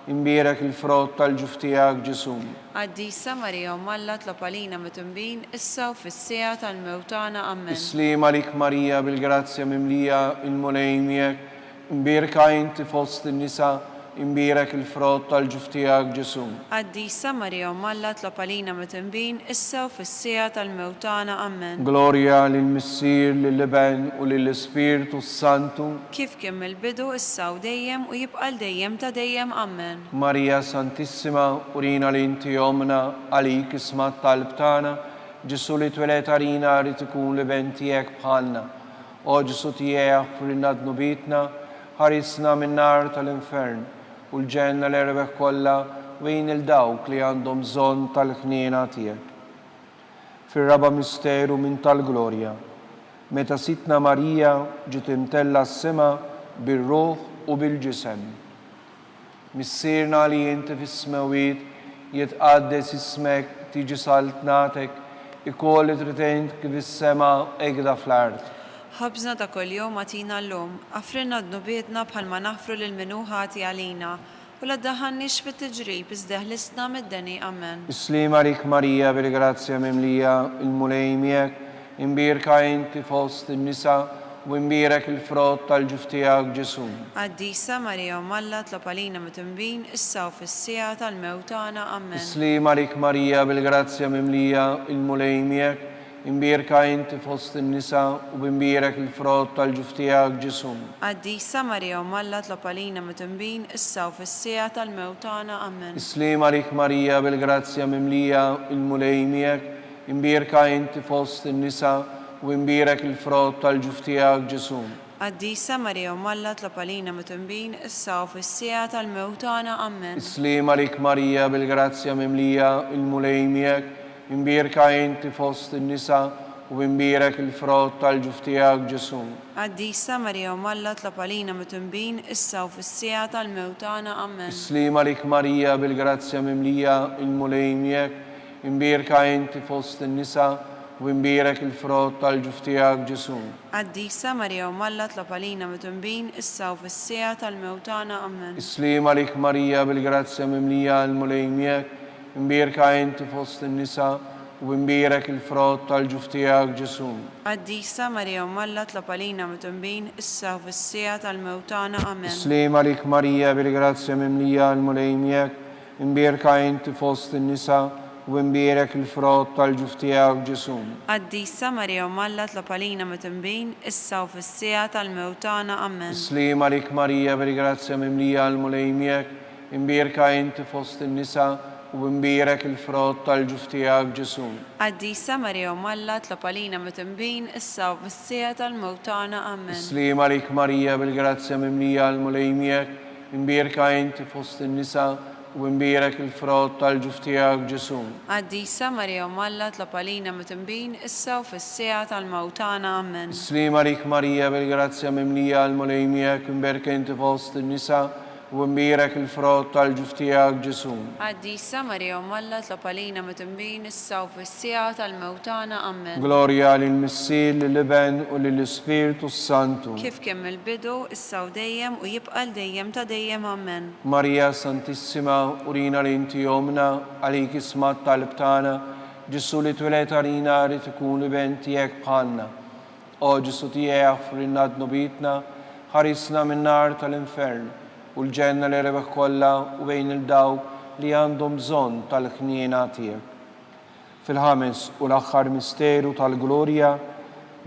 imbierek il-frott tal-ġuf tiegħek Ġesu. Qaddisa Marija Umm Alla tlob għalina mit-tinbin, issa u fis-sija tal-mewtana, amen. Islima lik Marija bil-grazzja mimlija l-mulej miegħek, imbierka inti fost in-nisa imbierek il-frott tal-ġuf tiegħek Ġesu. Qaddisa Marija Umm Alla tlob għalina mit-tinbin, issa u fis-sija tal-mewtana, amen. Gloria lill-Missier, lill-Iben u lill-Ispiritu Santu. Kif kien mill-bidu, issa u dejjem u jibqa' dejjem ta' dejjem, amen. Marija Santissima, urina li inti jomna għalik ismat talb tagħna, Ġesu li twelet għalina rrid ikun l-iben tiegħek bħalna. O Ġesu tiegħek f'rinna d-nubitna, ħarisna min-nar tal-infern u l-ġenna l-erbeħ kollha wejn il-dawk li għandhom bżonn tal-ħniena tiegħek. Fir-raba' misteru minn tal-glorja, meta sitna Marija ġiet imtella s-sema bir-ruħ u bil-ġisem. Missierna li inti fis-smawiet jitqaddes ismek tiġi saltnatek, ikolli tritent kif is-sema egda fl-ard. Ħabżna ta' kuljum għatina llum, għafrinna d-nubietna bħalma nafru l-minuħati għalina, u la ddaħannix fit-tiġrib, iżdeħlisna mid-deni, amen. Islima lik Marija bil-grazzja mimlija l-mulej miegħek, imbierka inti fost in-nisa u imbierek il-frott tal-ġuf tiegħek Ġesu. Qaddisa Marija Umm Alla tlob għalina mit-tinbin, issa u fis-sija tal-mewtana, amen. Islima lik Marija bil-grazzja mimlija l-mulej miegħek, imbierka inti fost in-nisa u imbierek il-frott tal-ġuf tiegħek Ġesu. Qaddisa Marija Umm Alla tlob għalina mit-tinbin, issa u fis-sija tal-mewtana, amen. Islima lik Marija bil-grazzja mimlija l-mulej miegħek, imbierka inti fost in-nisa u imbierek il-frott tal-ġuf tiegħek Ġesu. Qaddisa Marija Umm Alla tlob għalina mit-tinbin, issa u fis-sija tal-mewtana, amen. Islima lik Marija bil-grazzja mimlija l-mulej miegħek, imbierka inti fost in-nisa u imbierek il-frott tal-ġuf tiegħek Ġesu. Qaddisa Marija Umm Alla tlob għalina mit-tinbin, issa u fis-sija tal-mewtana, amen. Islima lik Marija bil-grazzja mimlija l-mulej miegħek, imbierka inti fost in-nisa u imbierek il-frott tal-ġuf tiegħek Ġesu. Qaddisa Marija Umm Alla tlob għalina mit-tinbin, issa u fis-sija tal-mewtana, amen. Islima lik Marija bil-grazzja mimlija l-mulej miegħek, imbierka inti fost in-nisa u imbierek il-frott tal-ġuf tiegħek Ġesu. Qaddisa Marija Umm Alla tlob għalina mit-tinbin, issa u fis-sija tal-mewtana, amen. Islima lik Marija bil-grazzja mimlija l-mulej miegħek, imbierka inti fost in-nisa u imbierek il-frott tal-ġuf tiegħek Ġesu. Qaddisa Marija Malla tlob għalina mit-tinbin, issa u fis-sija tal-mewtana. Amen. Slim għalik Marija, bil-grazzja mimlija l-mulejmiek, imbierka inti fost in-nisa u imbierek il-frott tal-ġuf tiegħek Ġesu. Qaddisa Marija Malla tlob għalina mit-tinbin, issa u fis-sija tal-mewtana. Amen. Slim għalik Marija, bil-grazzja mimlija l-mulejmiek, imbierka inti fost in-nisa u imbierek il-frott tal-ġuf tiegħek Ġesu. Qaddisa Marija Malla tlob għalina mit-tinbin, issa u fis-sija tal-mewtana. Amen. Slim għalik Marija, bil-grazzja mimlija l-mulejmiek, imbierka inti fost in-nisa u imbierek il-frott tal-ġuf tiegħek Ġesu. Qaddisa Marija Malla tlob għalina mit-tinbin, issa u fis-sija tal-mewtana. Amen. Gloria lill-Missier, lill-Iben u lill-Ispiritu Santu. Kif kemm il-bidu, issa u dejjem u jibqa' dejjem ta' dejjem. Amen. Marija Santissima, urina li inti jomna, għalik ismat tal-btana, Ġesu li twilet għalina li tkun liben tiegħek bħalna. O Ġesu tiegħek frinna d-nubitna, ħarisna min-nar tal-infern, u l-ġenna li rebeħ kollha u bejn il-dawk li għandhom bżonn tal-ħniena tiegħek. Fil-ħames u l-aħħar misteru tal-glorja,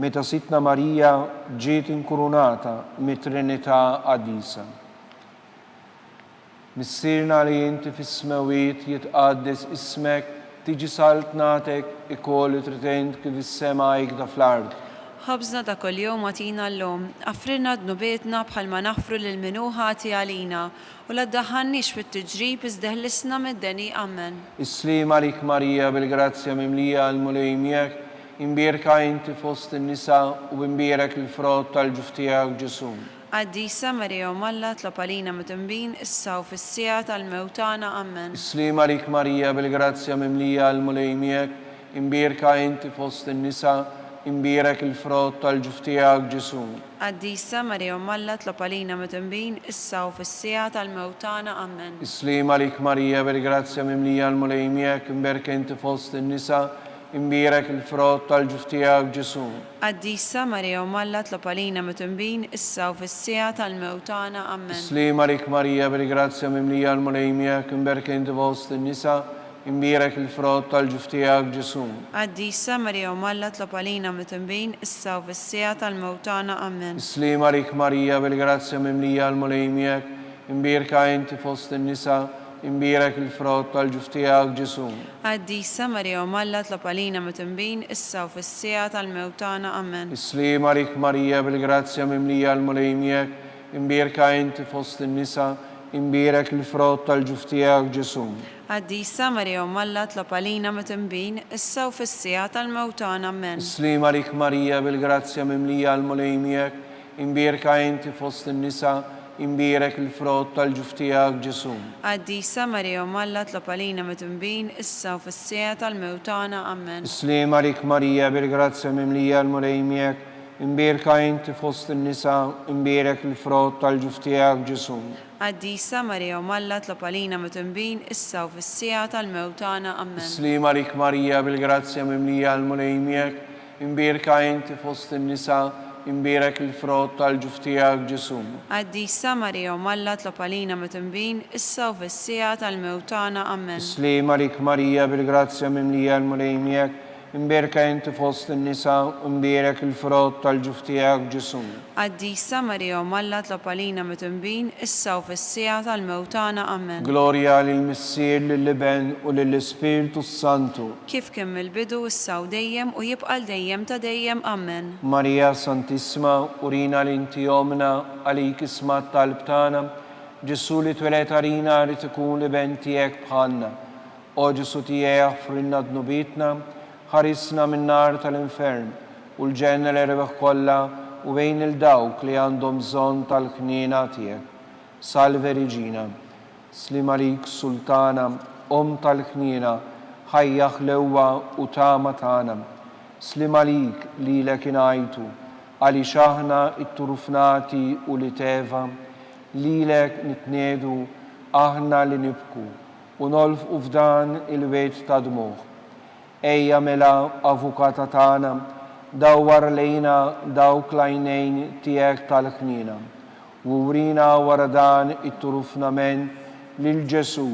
meta sitna Marija ġiet inkurunata mit-Trinità qaddisa. Missirna li inti fis-smawiet jitqaddes ismek, tiġi saltnatek ikolli tritent kif is-semajk da fl-ard. Ħobżna ta' kuljum għatina l-lum, affrinna d-nubietna bħalma naħfru l-minuħati għalina u la ddaħħannix fit-tiġrib izdeħlisna mid-deni. Amen. Islim għalik Marija, bil-grazzja mimlija l-mulejmiek, imbierka inti fost in-nisa u imbierek il-frott tal-ġuf tiegħek Ġesu. Qaddisa Marija Malla tlob għalina mit-tinbin, issa u fis-sija tal-mewtana. Amen. Islim għalik Marija, bil-grazzja mimlija l-mulejmiek, imbierka inti fost in-nisa imbierek il-frott tal-ġuf tiegħek Ġesu. Qaddisa Marija Malla tlob għalina mit-tinbin, issa u fis-sija tal-mewtana. Amen. Islim għalik Marija, bil-grazzja mimlija l-mulejmiek, imbierek inti fost in-nisa imbierek il-frott tal-ġuf tiegħek Ġesu. Qaddisa Marija Malla tlob għalina mit-tinbin, issa u fis-sija tal-mewtana. Amen. Islim għalik Marija, bil-grazzja mimlija l-mulejmiek, imbierek inti fost in-nisa imbierek il-frott tal-ġuf tiegħek Ġesu. Qaddisa Marija Malla tlob għalina mit-tinbin, issa u fis-sija tal-mewtana. Amen. Islim għalik Marija, bil-grazzja mimlija l-mulejmiek, imbierka inti fost in-nisa imbierek il-frott tal-ġuf tiegħek Ġesu. Qaddisa Marija Malla tlob għalina mit-tinbin, issa u fis-sija tal-mewtana. Amen. Islim għalik Marija, bil-grazzja mimlija l-mulejmiek, imbierka inti fost in-nisa imbierek il-frott tal-ġuf tiegħek Ġesu. Qaddisa Marija Malla tlob għalina mit-tinbin, issa u fis-sija tal-mewtana. Amen. Islim għalik Marija, bil-grazzja mimlija l-mulejmiek, imbierka inti fost in-nisa imbierek il-frott tal-ġuf tiegħek Ġesu. Qaddisa Marija Malla tlob għalina mit-tinbin, issa u fis-sija tal-mewtana. Amen. Islim għalik Marija, bil-grazzja mimlija l-mulejmiek, imbierka inti fost in-nisa imbierek il-frott tal-ġuf tiegħek Ġesu. Qaddisa Marija Malla tlob għalina mit-tinbin, issa u fis-sija tal-mewtana. Amen. Islim għalik Marija, bil-grazzja mimlija l-mulejmiek, imbierka inti fost in-nisa imbierek il-frott tal-ġuf tiegħek Ġesu. Qaddisa Marija Malla tlob għalina mit-tinbin, issa u fis-sija tal-mewtana. Amen. Islim għalik Marija, bil-grazzja mimlija l-mulejmiek, imbierka inti fost in-nisa imbierek il-frott tal-ġuf tiegħek Ġesu. Qaddisa Marija Malla tlob għalina mit-tinbin, issa u fis-sija tal-mewtana. Amen. Gloria lill-Missier, lill-Iben u lill-Ispiritu Santu. Kif kemm il-bidu, issa u dejjem u jibqa' dejjem ta' dejjem. Amen. Marija Santissima, urina li inti jomna, għalik ismat tal-btana, Ġesu li twilet għalina li tkun liben tiegħek bħalna. O Ġesu tiegħek frinna d-nubitna, ħarisna min-nar tal-infern u l-ġenna li rebeħ kollha u bejn il-dawk li għandhom bżonn tal-ħniena tiegħek. Salve Regina, slim għalik Sultana, tal-ħniena, ħajjaħ l-ewwa u tama tagħna. Slim għalik lilek ingħajtu, għaliex aħna it-turufnati u li teva, lilek nitniedu aħna li nibku u nolfqu f'dan il-wejt ta' dmuħ. Ejja mela avukata tagħna, dawwar lejna dawk l-għajnejn tiegħek tal-ħniena u urina wara dan it-turufnament lil Ġesu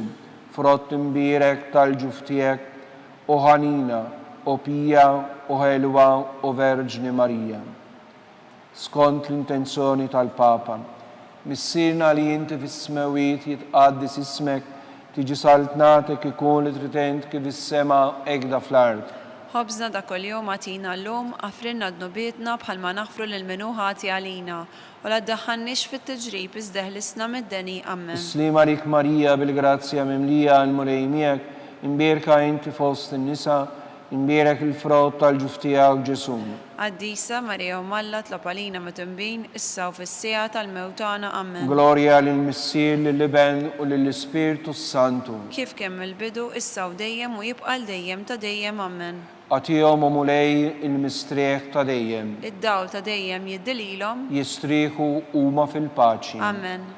frott imbierek tal-ġuf tiegħek o ħanina, o pija, o ħelwa, o Verġni Marija. Skont l-intenzjoni tal-Papa, missirna li inti fis-smewiet jitqaddis ismek, tiġi saltnatek ikun li tritent kif is-sema ekda fl-ard. Ħobżna da kol-jum għatina l-lum, għafrinna d-nubietna bħalma naħfru l-minuħati għalina, u la ddaħħannix fit-tġrib izdeħlisna mid-deni, Amen. Slima lik Marija bil-grazzja mimlija għal-mulej miegħek, imbierka inti fost in-nisa, imbierek il-frott tal-ġuftijak Ġesu. Għaddisa Marija Malla tlapalina metimbin, issa u fis-sija tal-mewtana, Amen. Gloria lill-Missier, lill-Iben u lill-Ispirtu Santu. Kif kemm il-bidu, issa u dejjem u jibqa' l-dejjem ta' dejjem, Amen. Għatijom u mulej il-mistrieħ ta' dejjem. Id-dawl ta' dejjem jiddililhom, Jistrieħu huma fil-paċi. Amen.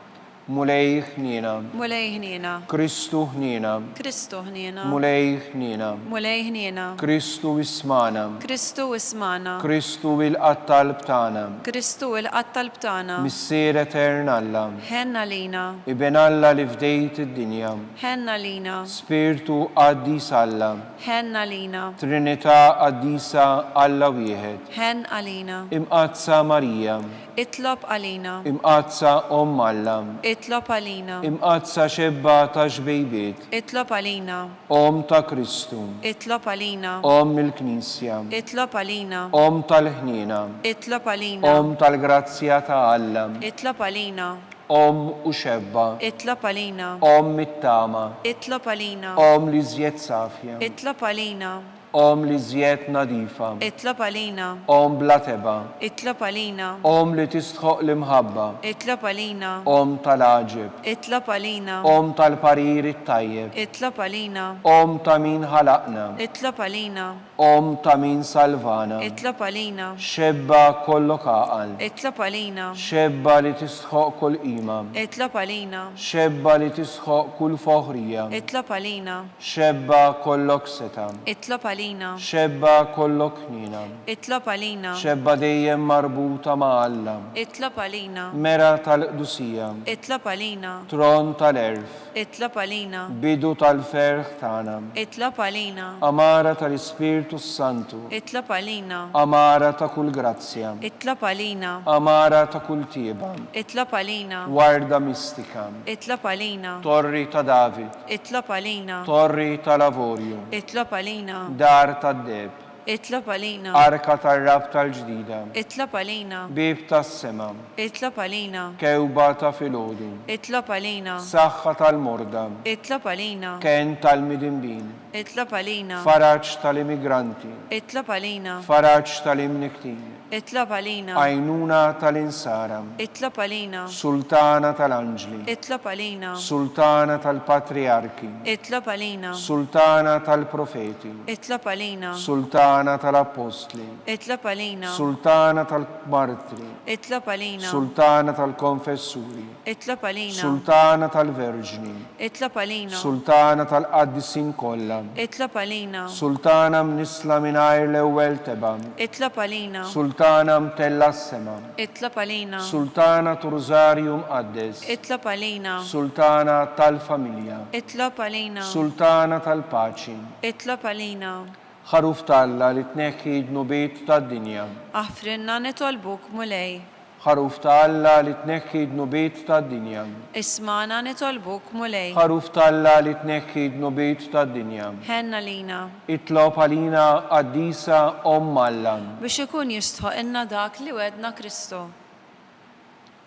Mulej ħnina. Mulej ħniena, Kristu ħnina. Kristu ħniena, Mulej ħnina. mulej ħniena, Kristu ismana. Kristu ismana, Kristu il-qattalb tagħna. Kristu il-qattalb tagħna, Missier etern Alla. ħenna lina, Iben Alla li fdejt id-dinja. ħenna lina, Spiritu qaddis Alla. ħenna lina, Trinità qaddisa Alla wieħed. ħen għalina, Imqazza Marija. itlob għalina, Imqazza Om Alla. itlob għalina, Imqazza xebba ta' xbejbiet. itlob għalina, Om ta' Kristu. itlob għalina, Om il-Knisja. itlob għalina, Om tal-ħnina. itlob għalina, Om tal-grazzja ta' Alla. itlob għalina, Om u xebba. itlob għalina, Om mit-tama. itlob għalina, Om li zjed safja. itlob għalina, Om li zjed nadifa. itlob għalina, Om bla teba. itlob għalina, Om li tistħoq l-imħabba. itlob għalina, Om tal-aġib. itlob għalina, Om tal-parir it-tajjeb. itlob għalina, Om ta' min ħalaqna. itlob għalina, Om ta' min salvana. itlob għalina, Xebba kollok aqal. itlob għalina, Xebba li tistħoq kull qima. itlob għalina, Xebba li tisħoq kull foħrija. itlob għalina, Xebba kollok seta. itlob għalina, Xebba kollok ħnina. itlob għalina, Xebba dejjem marbuta ma' Alla. itlob għalina, Mera tal-qdusija. itlob għalina, Tron tal-erf. itlob għalina, Bidu tal-ferħ tagħna. itlob għalina, Amara tal-Ispirtu Santu. itlob għalina, Amara ta' kull grazzja. itlob għalina, Amara ta' kull tieba. itlob għalina, Warda mistika. itlob għalina, Torri ta' David. itlob għalina, Torri ta' Lavorju. itlob għalina, Dar ta' Deb. itlob għalina, Arka tar-rab tal-ġdida. itlob għalina, Bib tas-sema. itlob għalina, Kewba ta' filgħodu. itlob għalina, Saħħa tal-morda. itlob għalina, Ken tal-midimbin. itlob għalina, Faraġġ tal-immigranti. itlob għalina, Faraġġ tal-imniktin. itlob għalina, Għajnuna tal-insara. itlob għalina, Sultana tal-anġli. itlob għalina, Sultana tal-patriarki. itlob għalina, Sultana tal-profeti. itlob għalina, Sultana tal-apostli. itlob għalina, Sultana tal-martri. itlob għalina, Sultana tal-konfessuri. itlob għalina, Sultana tal-verġni. itlob għalina, Sultana tal-qaddisin kollha. itlob għalina, Sultana mnisla mingħajr l-ewwel teba. itlob għalina, Sultana mtella s-sema. itlob għalina, Sultana turzarium qaddes. itlob għalina, Sultana tal-familja. itlob għalina, Sultana tal-paċi. itlob għalina, Ħaruf talla li tneħħi d-nubiet tad-dinja. aħfrinna nitolbuk mulej, Ħaruf talla li tneħħi d-nubiet tad-dinja. ismana nitolbuk mulej, Ħaruf talla li tneħħi d-nubiet tad-dinja. ħenna lina, Itlob għalina qaddisa Om Alla. biex ikun jistħoq inna dak li wedna Kristu.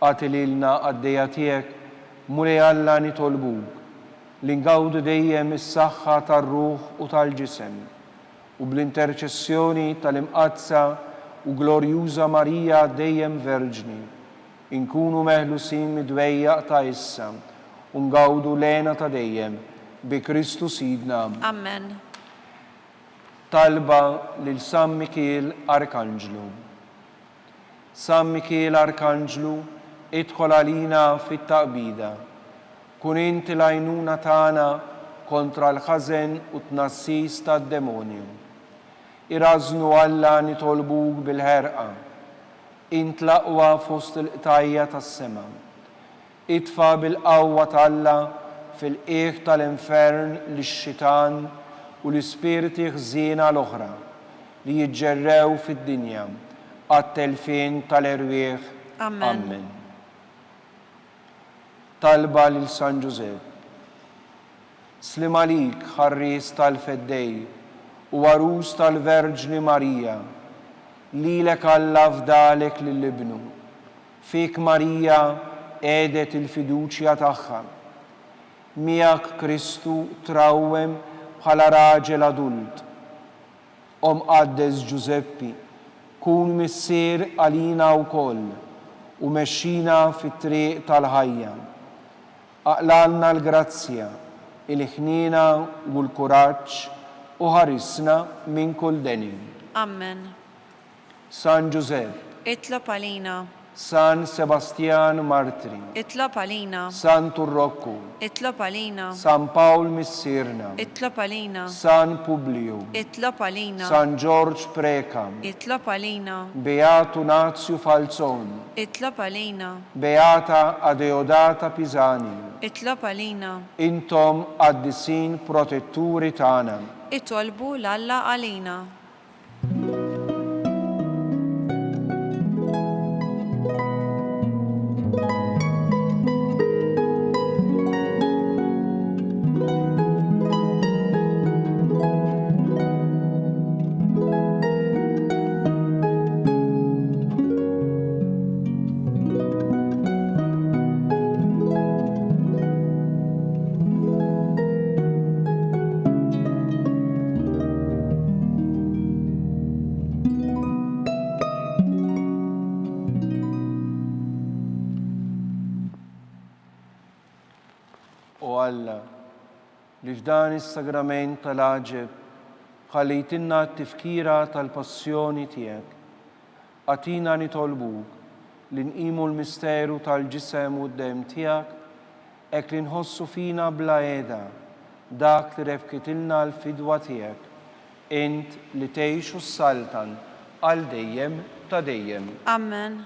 Għatililna għaddeja tiegħek mulej Alla nitolbuk li ngawdu dejjem is-saħħa tar-ruħ u tal-ġisem u bl-interċessjoni tal-imqazza u glorjuża Marija dejjem Verġni inkunu meħlusin midwejjaq ta' issa u ngawdu lena ta' dejjem bi Kristu Sidna. Amen. Talba lil San Mikiel Arkanġlu. San Mikiel Arkanġlu, idħol għalina fit-taqbida. Kun inti l-għajnuna tagħna kontra l-ħażen u tnassis tad-demonju. Irażnu Alla nitolbuk bil-ħerqa. Int l-aqwa fost il-qtajja tas-sema. Itfa bil-qawwa t'Alla fil-qiegħ tal-infern lix-xitan u l-ispirti ħżiena l-oħra li jiġġerrew fid-dinja għat-telfien tal-erwieħ. Amen. Talba lil San Giuseppe. Slim għalik ħarries tal-feddej u għarus tal-Verġni Marija, lilek Alla fdalek lill-ibnu. Fik Marija edet il-fiduċja tagħha. Miegħek Kristu trawwem bħala raġel adult. Qaddes Giuseppi, kun missier għalina wkoll u mexxina fit-triq tal-ħajja. Aqlalna l-grazzja, il-ħnina u l-kuraġġ u ħarisna minn kull denin. Amen. San Giuseppe, Itlob għalina. San Sebastian Martri, Itlob għalina. San Turrocco, Itlob għalina. San Paul Missirna, Itlob għalina. San Publio, Itlob għalina. San George Precam, Itlob għalina. Beatu Nazio Falzon, Itlob għalina. Beata Adeodata Pisani, Itlob għalina. intom għaddisin protetturi tagħna. Itolbu l-Alla għalina. O Alla, li f'dan is-sagrament tal-aġeb ħallejtinna t-tifkira tal-passjoni tiegħek. Għatina nitolbuk li nqimu l-misteru tal-ġisem u d-dem tiegħek hekk li nħossu fina bla qiegħda dak li rebkitilna l-fidwa tiegħek, int li tgħixu s-saltan għal dejjem ta' dejjem. Amen.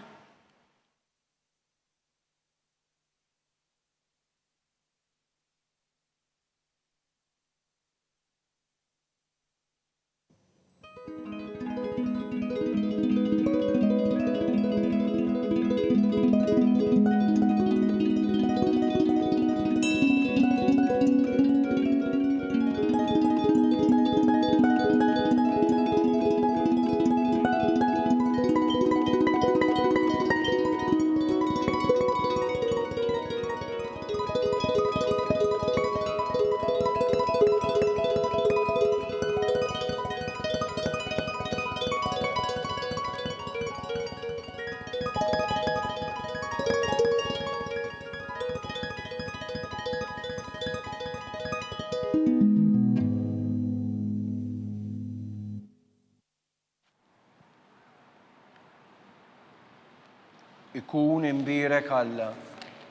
Ikun imbirek Alla,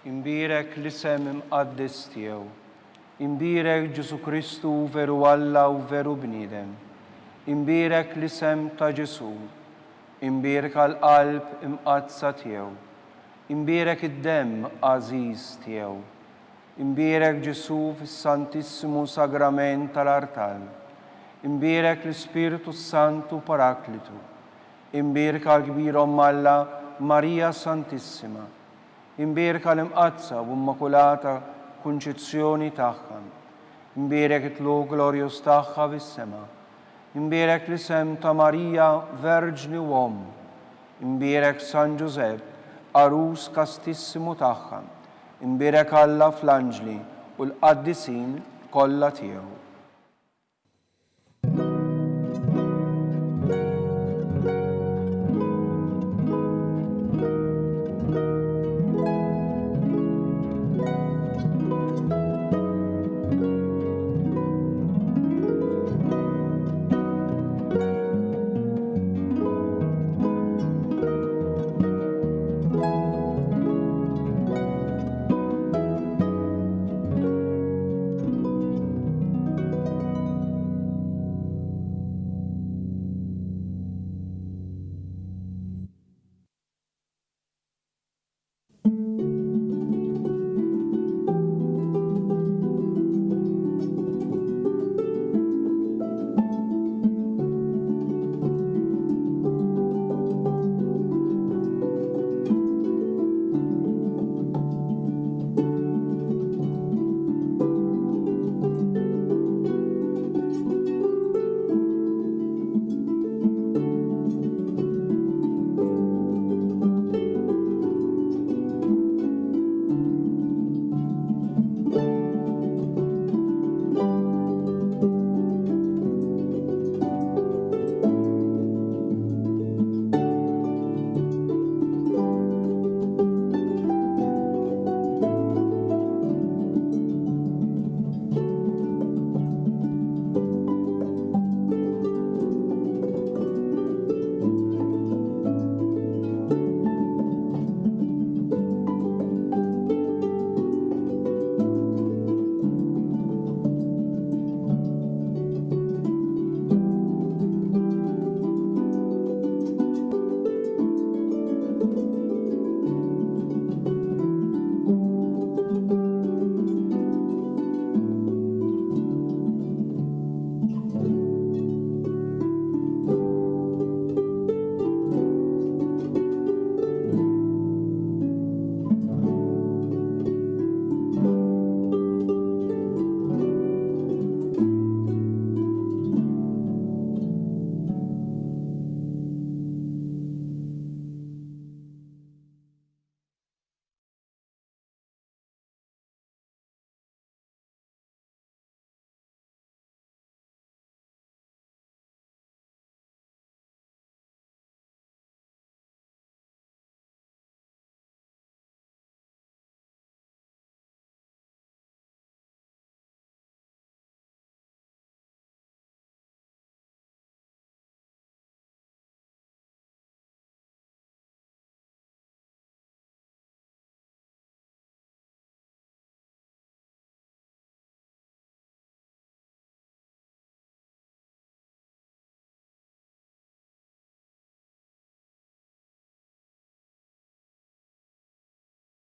imbirek l-isem imqaddis tiegħu, imbirek Ġesu Kristu veru Alla u veru bniedem, imbirek l-isem ta' Ġesu, imbirek għal-qalb imqadsa tiegħu, imbirek id-dem għażiż tiegħu, imbirek Ġesu fis-Santissimu Sagrament tal-Artal, imbirek l-Ispiritu Santu Paraklitu, imbirek għal-kbir Alla Marija Santissima, imbirek l-imqazza u immakulata kunċizzjoni tagħha, imbirek it-tlu glorjus tagħha fis-sema, imbirek l-isem ta' Marija Verġni u Om, imbirek San Giuseppe, arus kastissimu tagħha, imbirek Alla fl-anġli u l-qaddisin kollha tiegħu.